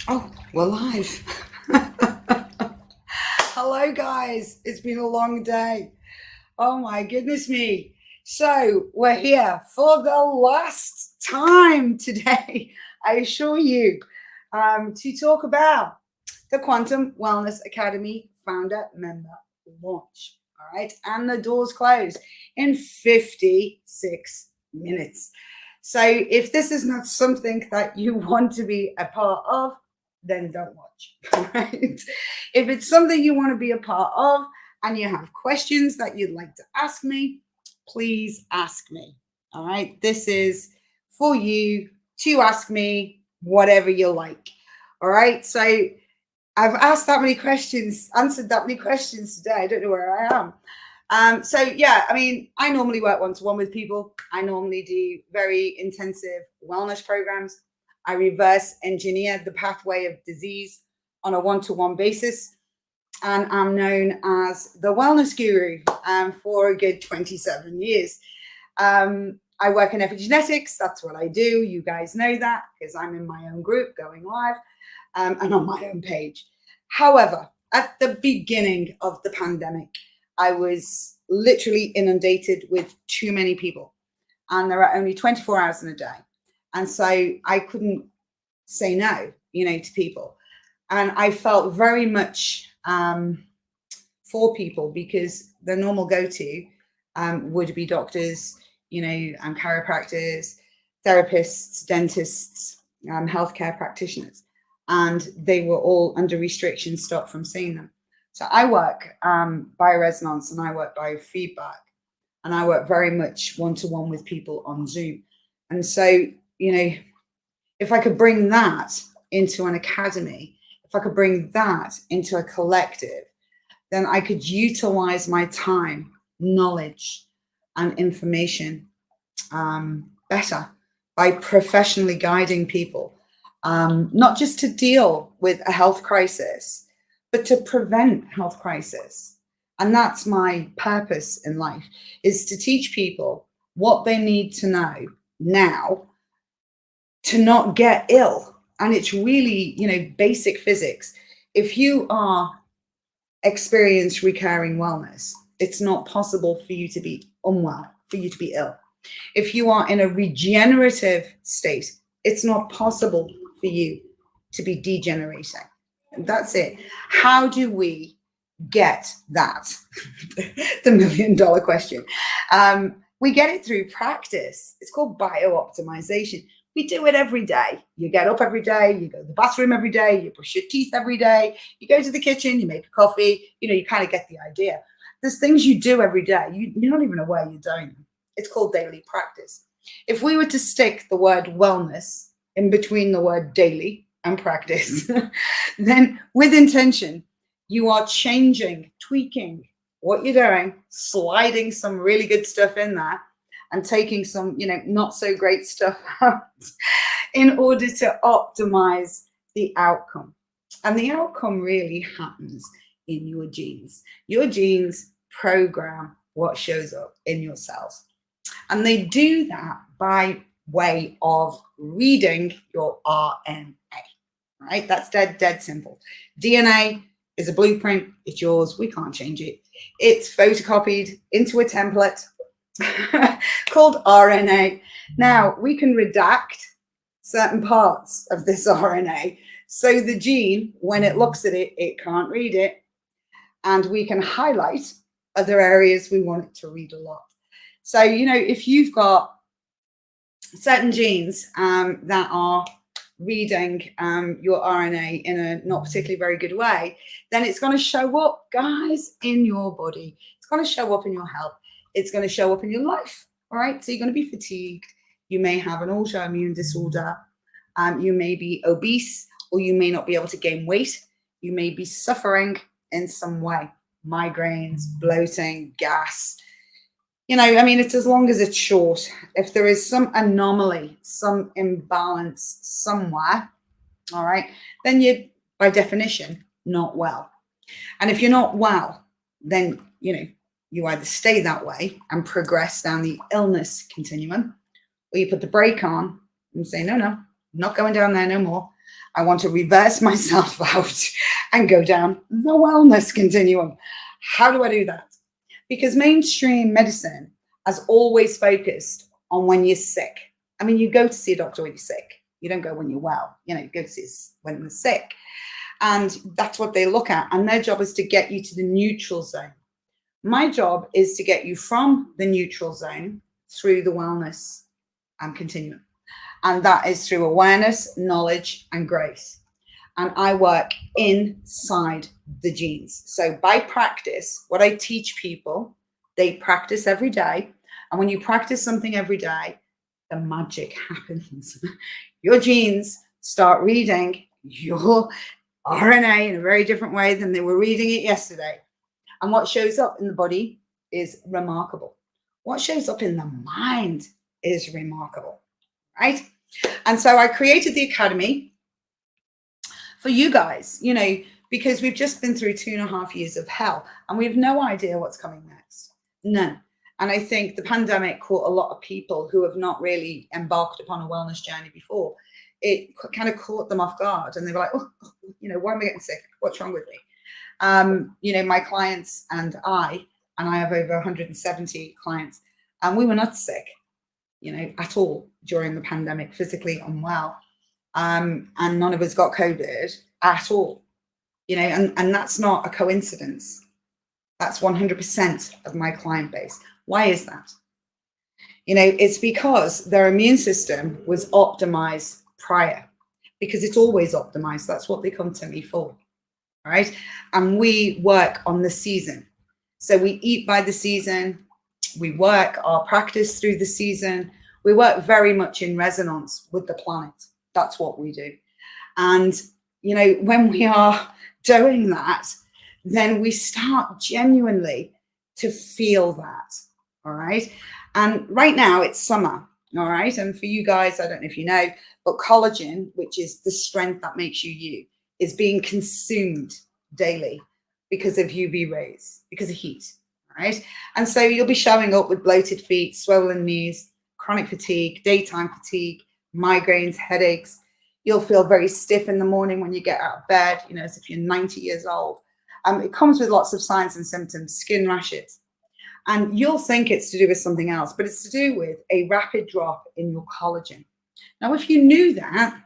Oh, we're live. Hello, guys. It's been a long day. Oh, my goodness me. So, we're here for the last time today, I assure you, to talk about the Quantum Wellness Academy founder member launch. All right. And the doors close in 56 minutes. So, if this is not something that you want to be a part of, then don't watch. Right? If it's something you want to be a part of and you have questions that you'd like to ask me, please ask me. All right. This is for you to ask me whatever you like. All right. So I've asked that many questions, answered that many questions today. I don't know where I am. I normally work one-to-one with people. I normally do very intensive wellness programs. I reverse engineer the pathway of disease on a one-to-one basis. And I'm known as the wellness guru for a good 27 years. I work in epigenetics. That's what I do. You guys know that because I'm in my own group going live and on my own page. However, at the beginning of the pandemic, I was literally inundated with too many people, and there are only 24 hours in a day. And so I couldn't say no, to people. And I felt very much for people because the normal go-to would be doctors, chiropractors, therapists, dentists, healthcare practitioners. And they were all under restriction, stopped from seeing them. So I work bioresonance and I work biofeedback, and I work very much one-to-one with people on Zoom. And so, if I could bring that into an academy, if I could bring that into a collective, then I could utilize my time, knowledge, and information better by professionally guiding people, not just to deal with a health crisis, but to prevent health crisis. And that's my purpose in life, is to teach people what they need to know now to not get ill. And it's really, basic physics. If you are experience recurring wellness, it's not possible for you to be unwell, for you to be ill. If you are in a regenerative state, it's not possible for you to be degenerating. That's it. How do we get that? The $1,000,000 question. We get it through practice. It's called biooptimization. We do it every day. You get up every day, you go to the bathroom every day, you brush your teeth every day, you go to the kitchen, you make a coffee, you kind of get the idea. There's things you do every day. You're not even aware you're doing them. It's called daily practice. If we were to stick the word wellness in between the word daily and practice, then with intention, you are changing, tweaking what you're doing, sliding some really good stuff in there, and taking some, not so great stuff out in order to optimize the outcome. And the outcome really happens in your genes. Your genes program what shows up in your cells. And they do that by way of reading your RNA, right? That's dead simple. DNA is a blueprint. It's yours. We can't change it. It's photocopied into a template called RNA. Now, we can redact certain parts of this RNA. So the gene, when it looks at it, it can't read it. And we can highlight other areas we want it to read a lot. So, if you've got certain genes that are reading your RNA in a not particularly very good way, then it's going to show up, guys, in your body. It's going to show up in your health. It's going to show up in your life. All right. So you're going to be fatigued. You may have an autoimmune disorder. You may be obese, or you may not be able to gain weight. You may be suffering in some way. Migraines, bloating, gas. It's as long as it's short. If there is some anomaly, some imbalance somewhere, all right, then you're, by definition, not well. And if you're not well, then, you either stay that way and progress down the illness continuum, or you put the brake on and say, no, not going down there no more. I want to reverse myself out and go down the wellness continuum. How do I do that? Because mainstream medicine has always focused on when you're sick. I mean, you go to see a doctor when you're sick. You don't go when you're well. You know, you go to see when you're sick. And that's what they look at. And their job is to get you to the neutral zone. My job is to get you from the neutral zone through the wellness continuum. And that is through awareness, knowledge, and grace. And I work inside the genes. So by practice, what I teach people, they practice every day. And when you practice something every day, the magic happens. Your genes start reading your RNA in a very different way than they were reading it yesterday. And what shows up in the body is remarkable. What shows up in the mind is remarkable, right? And so I created the Academy for you guys, you know, because we've just been through 2.5 years of hell and we have no idea what's coming next. None. And I think the pandemic caught a lot of people who have not really embarked upon a wellness journey before. It kind of caught them off guard and they were like, oh, you know, why am I getting sick? What's wrong with me? You know, my clients and I have over 170 clients, and we were not sick, you know, at all during the pandemic, physically unwell. And none of us got COVID at all, you know, and that's not a coincidence. That's 100% of my client base. Why is that? You know, it's because their immune system was optimized prior, because it's always optimized. That's what they come to me for. Right? And we work on the season. So we eat by the season, we work our practice through the season, we work very much in resonance with the planet. That's what we do. And, you know, when we are doing that, then we start genuinely to feel that. All right. And right now it's summer. All right. And for you guys, I don't know if you know, but collagen, which is the strength that makes you you, is being consumed daily because of UV rays, because of heat, right? And so you'll be showing up with bloated feet, swollen knees, chronic fatigue, daytime fatigue, migraines, headaches. You'll feel very stiff in the morning when you get out of bed, you know, as if you're 90 years old. It comes with lots of signs and symptoms, skin rashes. And you'll think it's to do with something else, but it's to do with a rapid drop in your collagen. Now, if you knew that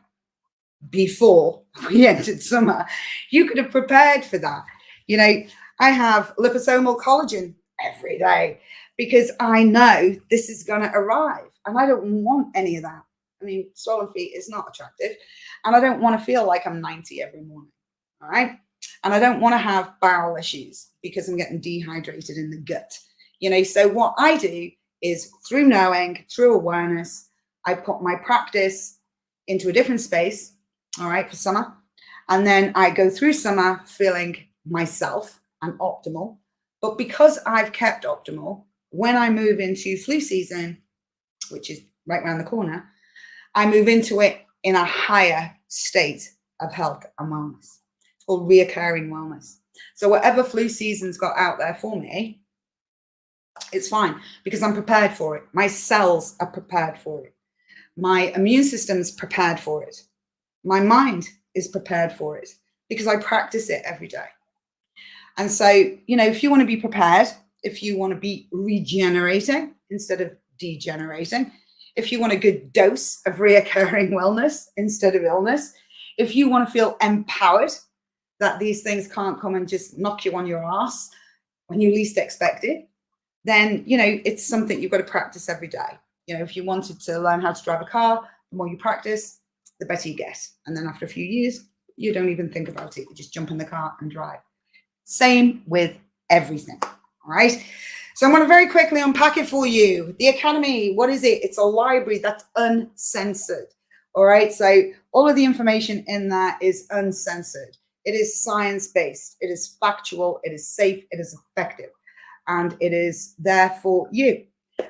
before we entered summer, you could have prepared for that. You know, I have liposomal collagen every day because I know this is going to arrive and I don't want any of that. I mean, swollen feet is not attractive and I don't want to feel like I'm 90 every morning. All right. And I don't want to have bowel issues because I'm getting dehydrated in the gut. You know, so what I do is through knowing, through awareness, I put my practice into a different space. All right, for summer. And then I go through summer feeling myself and optimal. But because I've kept optimal, when I move into flu season, which is right around the corner, I move into it in a higher state of health and wellness. It's called reoccurring wellness. So whatever flu season's got out there for me, it's fine because I'm prepared for it. My cells are prepared for it. My immune system's prepared for it. My mind is prepared for it because I practice it every day. And so, you know, if you want to be prepared, if you want to be regenerating instead of degenerating, if you want a good dose of reoccurring wellness instead of illness, if you want to feel empowered that these things can't come and just knock you on your ass when you least expect it, then, you know, it's something you've got to practice every day. You know, if you wanted to learn how to drive a car, the more you practice, the better you get. And then after a few years, you don't even think about it. You just jump in the car and drive. Same with everything. All right. So I'm going to very quickly unpack it for you. The Academy, what is it? It's a library that's uncensored. All right. So all of the information in that is uncensored. It is science-based. It is factual. It is safe. It is effective. And it is there for you.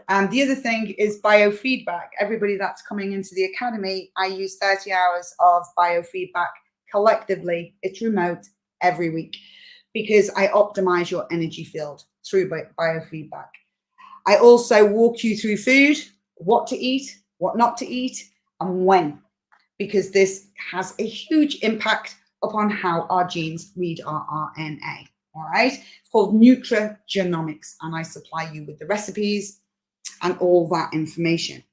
The other thing is biofeedback. Everybody that's coming into the Academy, I use 30 hours of biofeedback collectively. It's remote every week because I optimize your energy field through biofeedback. I also walk you through food, what to eat, what not to eat, and when. because this has a huge impact upon how our genes read our RNA. All right. It's called Nutrigenomics, and I supply you with the recipes and all that information.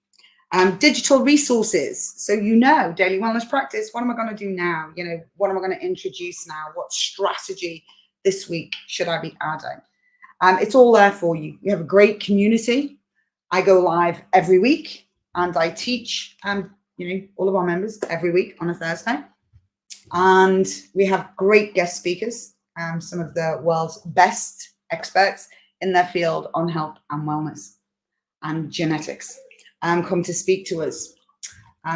Digital resources. So, daily wellness practice. What am I going to do now? What am I going to introduce now? What strategy this week should I be adding? It's all there for you. You have a great community. I go live every week and I teach, all of our members every week on a Thursday. And we have great guest speakers, some of the world's best experts in their field on health and wellness and genetics. Come to speak to us.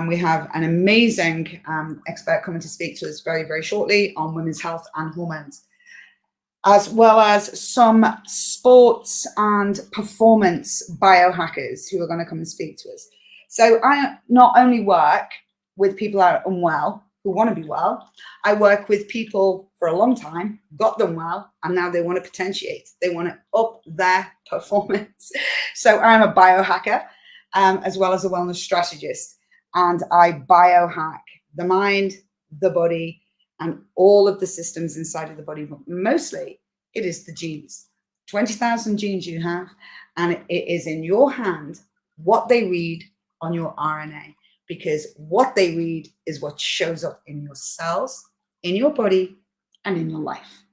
We have an amazing expert coming to speak to us very, very shortly on women's health and hormones, as well as some sports and performance biohackers who are going to come and speak to us. So I not only work with people who are unwell, who want to be well, I work with people for a long time, got them well, and now they want to potentiate. They want to up their performance. So I'm a biohacker, as well as a wellness strategist. And I biohack the mind, the body, and all of the systems inside of the body. But mostly, it is the genes. 20,000 genes you have, and it is in your hand what they read on your RNA. Because what they read is what shows up in your cells, in your body, and in your life.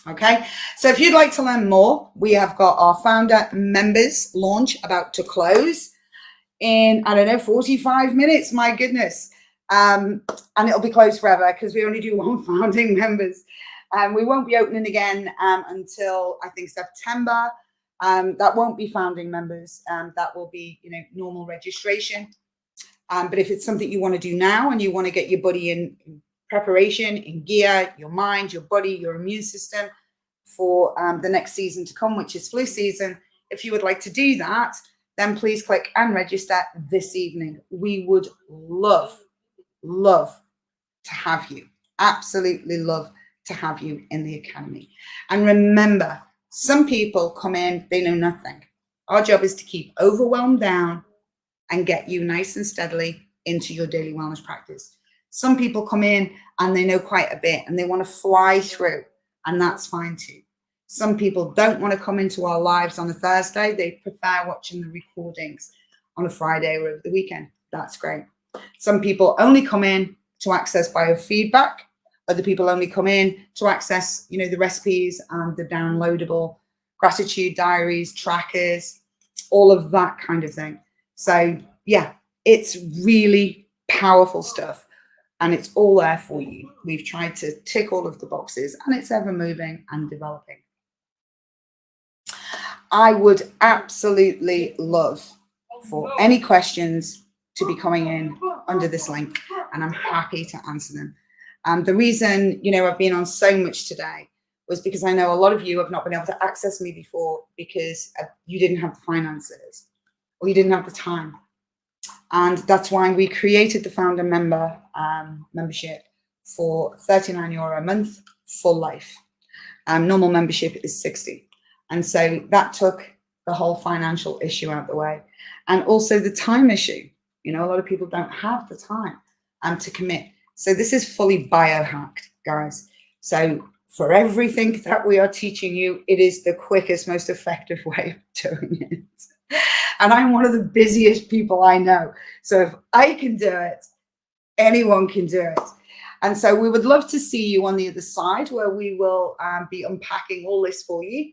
Okay, so if you'd like to learn more, we have got our founder members launch about to close in, 45 minutes, my goodness. And it'll be closed forever because we only do one founding members. We won't be opening again until I think September. That won't be founding members. That will be, normal registration. But if it's something you want to do now and you want to get your body in preparation, in gear, your mind, your body, your immune system for the next season to come, which is flu season, if you would like to do that, then please click and register this evening. We would love to have you. Absolutely love to have you in the academy. And remember, some people come in, they know nothing. Our job is to keep overwhelmed down and get you nice and steadily into your daily wellness practice. Some people come in and they know quite a bit and they want to fly through, and that's fine too. Some people don't want to come into our lives on a Thursday. They prefer watching the recordings on a Friday or over the weekend. That's great. Some people only come in to access biofeedback. Other people only come in to access, the recipes and the downloadable gratitude diaries, trackers, all of that kind of thing. So yeah, it's really powerful stuff and it's all there for you. We've tried to tick all of the boxes and it's ever moving and developing. I would absolutely love for any questions to be coming in under this link, and I'm happy to answer them. The reason, I've been on so much today was because I know a lot of you have not been able to access me before because you didn't have the finances or you didn't have the time. And that's why we created the founder membership for €39 a month for life. Normal membership is 60. And so that took the whole financial issue out of the way. And also the time issue. A lot of people don't have the time to commit. So this is fully biohacked, guys. So for everything that we are teaching you, it is the quickest, most effective way of doing it. And I'm one of the busiest people I know. So if I can do it, anyone can do it. And so we would love to see you on the other side where we will be unpacking all this for you.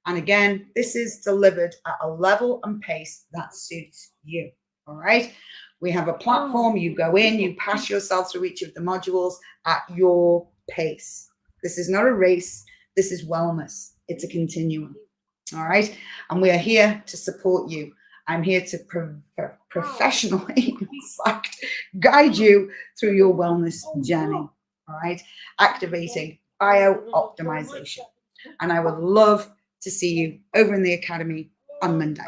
And again, this is delivered at a level and pace that suits you. All right. We have a platform. You go in, you pass yourself through each of the modules at your pace. This is not a race. This is wellness. It's a continuum. All right. And we are here to support you. I'm here to professionally, in fact, guide you through your wellness journey. All right. Activating bio-optimization. And I would love to see you over in the academy on Monday.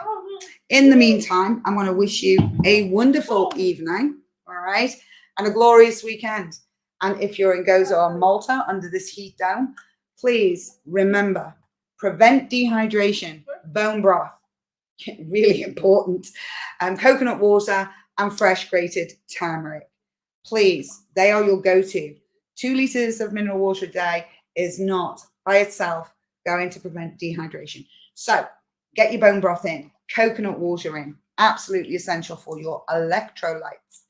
In the meantime, I'm going to wish you a wonderful evening, all right, and a glorious weekend. And if you're in Gozo or Malta under this heat dome, please remember, prevent dehydration, bone broth, really important, coconut water and fresh grated turmeric. please, they are your go-to. 2 liters of mineral water a day is not by itself going to prevent dehydration. So get your bone broth in, coconut water in, absolutely essential for your electrolytes.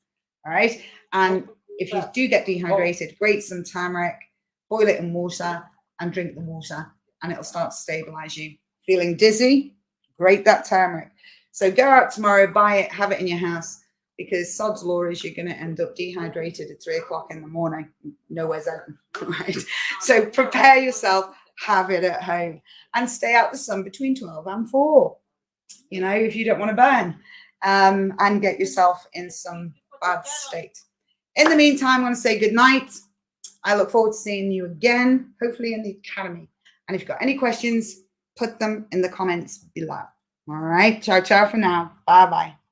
All right. And if you do get dehydrated, grate some turmeric, boil it in water and drink the water, and it'll start to stabilize you. Feeling dizzy? Grate that turmeric. So go out tomorrow, buy it, have it in your house, because sod's law is you're going to end up dehydrated at 3 o'clock in the morning. Nowhere's open, right? So prepare yourself, have it at home, and stay out the sun between 12 and 4, you know, if you don't want to burn, and get yourself in some bad state. In the meantime, I want to say good night. I look forward to seeing you again, hopefully in the academy. And if you've got any questions, put them in the comments below. All right. Ciao, ciao for now. Bye-bye.